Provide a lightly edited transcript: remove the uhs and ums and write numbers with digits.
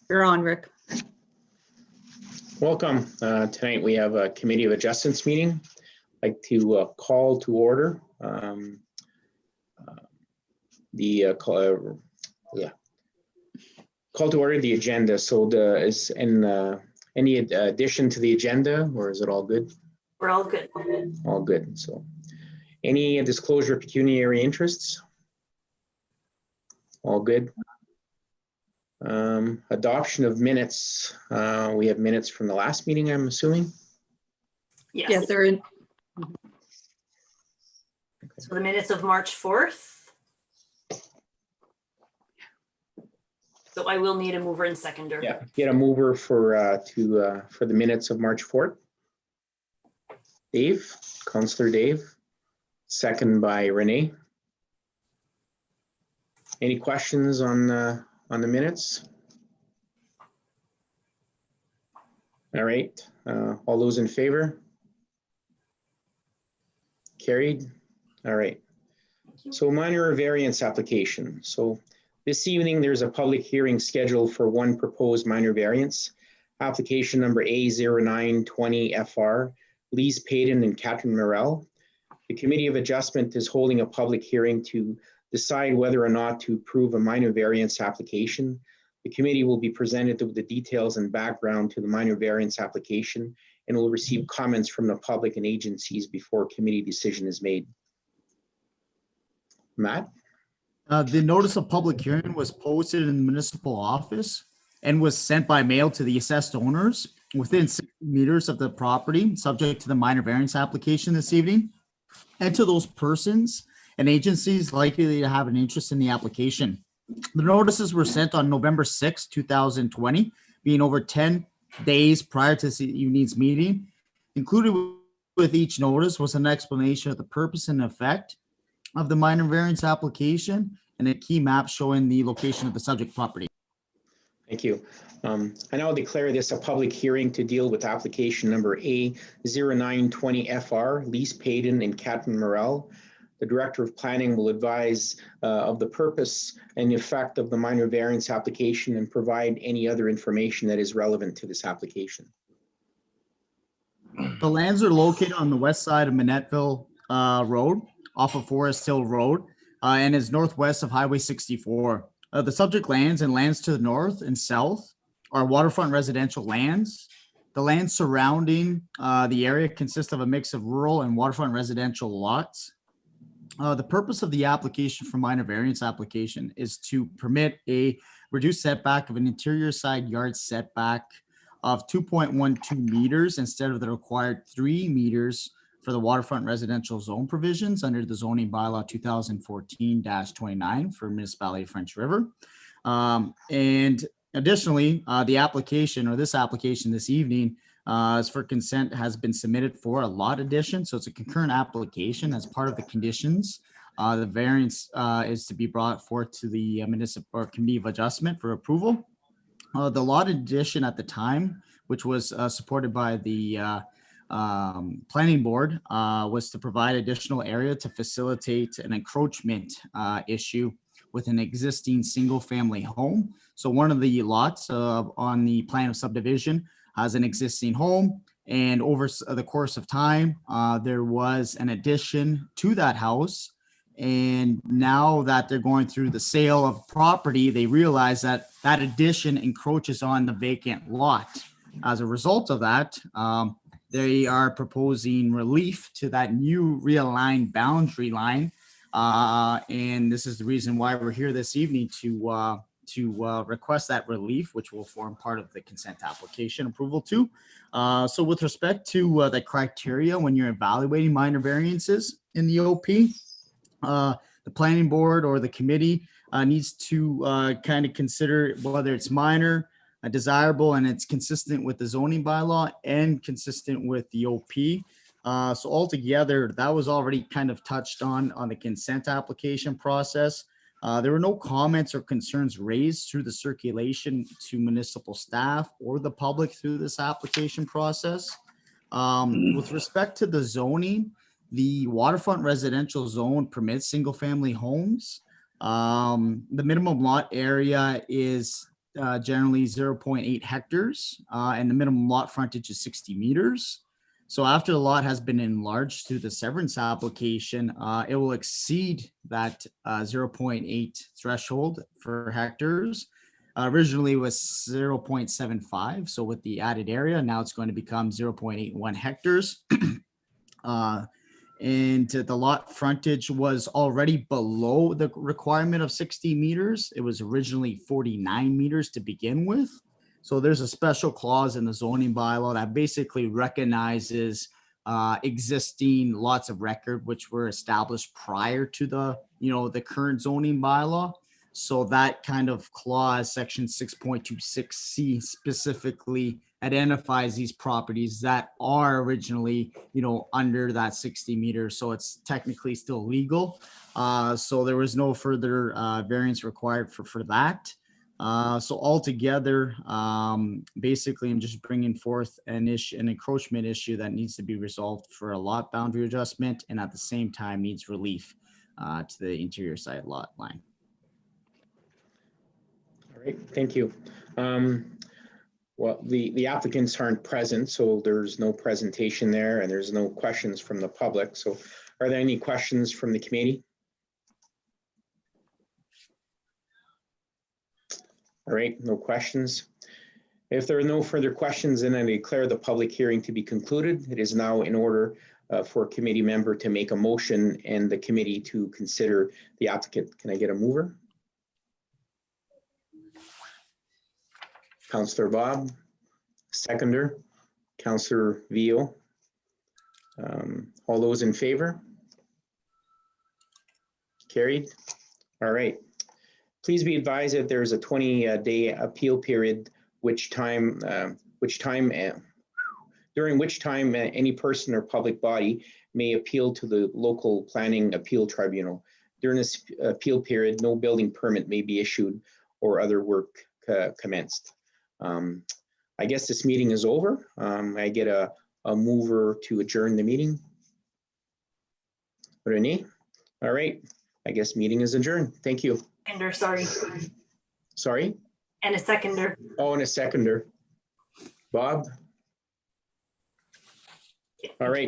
You're on, Rick. Welcome. Tonight we have a Committee of Adjustments meeting. I'd like to call to order call to order the agenda. So is any addition to the agenda, or is it all good? We're all good. All good. So any disclosure of pecuniary interests? All good. Adoption of minutes. We have minutes from the last meeting, I'm assuming. Yes. Yes, they're in. So the minutes of March 4th. So I will need a mover and seconder. Yeah, get a mover for the minutes of March 4th. Dave, Councillor Dave. Second by Renee. Any questions on the minutes? All right, all those in favor? Carried. All right. So minor variance application. So this evening, there's a public hearing scheduled for one proposed minor variance. Application number A0920FR, Lise Payton and Catherine Morell. The Committee of Adjustment is holding a public hearing to decide whether or not to approve a minor variance application. The committee will be presented with the details and background to the minor variance application and will receive comments from the public and agencies before committee decision is made. Matt? The notice of public hearing was posted in the municipal office and was sent by mail to the assessed owners within 60 meters of the property, subject to the minor variance application this evening, and to those persons and agencies likely to have an interest in the application. The notices were sent on November 6, 2020, being over 10 days prior to this evening's meeting. Included with each notice was an explanation of the purpose and effect of the minor variance application and a key map showing the location of the subject property. Thank you. I now declare this a public hearing to deal with application number A0920FR, Lise Payton and Catherine Morell. The Director of Planning will advise of the purpose and effect of the minor variance application and provide any other information that is relevant to this application. The lands are located on the west side of Minettville Road, off of Forest Hill Road, and is northwest of Highway 64. The subject lands and lands to the north and south are waterfront residential lands. The lands surrounding the area consist of a mix of rural and waterfront residential lots. The purpose of the application for minor variance application is to permit a reduced setback of an interior side yard setback of 2.12 meters instead of the required 3 meters for the waterfront residential zone provisions under the zoning bylaw 2014-29 for municipality of French River. And additionally, the application or this application this evening is for consent has been submitted for a lot addition. So it's a concurrent application as part of the conditions. The variance is to be brought forth to the municipal or committee of adjustment for approval. The lot addition at the time, which was supported by the planning board, was to provide additional area to facilitate an encroachment issue with an existing single family home. So one of the lots on the plan of subdivision has an existing home, and over the course of time, there was an addition to that house. And now that they're going through the sale of property, they realize that that addition encroaches on the vacant lot. As a result of that, they are proposing relief to that new realigned boundary line. And this is the reason why we're here this evening to request that relief, which will form part of the consent application approval too. So with respect to the criteria when you're evaluating minor variances in the OP, the planning board or the committee needs to kind of consider whether it's minor, desirable, and it's consistent with the zoning bylaw and consistent with the OP. So altogether, that was already kind of touched on the consent application process. There were no comments or concerns raised through the circulation to municipal staff or the public through this application process. With respect to the zoning, the waterfront residential zone permits single family homes. The minimum lot area is generally 0.8 hectares, and the minimum lot frontage is 60 meters. So after the lot has been enlarged through the severance application, it will exceed that 0.8 threshold for hectares. Originally it was 0.75. So with the added area, now it's going to become 0.81 hectares. And the lot frontage was already below the requirement of 60 meters. It was originally 49 meters to begin with. So there's a special clause in the zoning bylaw that basically recognizes existing lots of record which were established prior to the current zoning bylaw. So that kind of clause, section 6.26C, specifically identifies these properties that are originally, under that 60 meters. So it's technically still legal. So there was no further variance required for that. So altogether, basically, I'm just bringing forth an encroachment issue that needs to be resolved for a lot boundary adjustment, and at the same time needs relief to the interior side lot line. All right, thank you. Well, the applicants aren't present, so there's no presentation there and there's no questions from the public. So are there any questions from the committee? All right, no questions. If there are no further questions, then I declare the public hearing to be concluded. It is now in order for a committee member to make a motion and the committee to consider the applicant. Can I get a mover? Councillor Bob, seconder, Councillor Vio. All those in favor? Carried. All right. Please be advised that there is a 20-day appeal period, during which time any person or public body may appeal to the local planning appeal tribunal. During this appeal period, no building permit may be issued or other work commenced. I guess this meeting is over. I get a mover to adjourn the meeting. Renee? All right. I guess meeting is adjourned. Thank you. Seconder, sorry. Sorry? And a seconder. Oh, and a seconder. Bob? All right.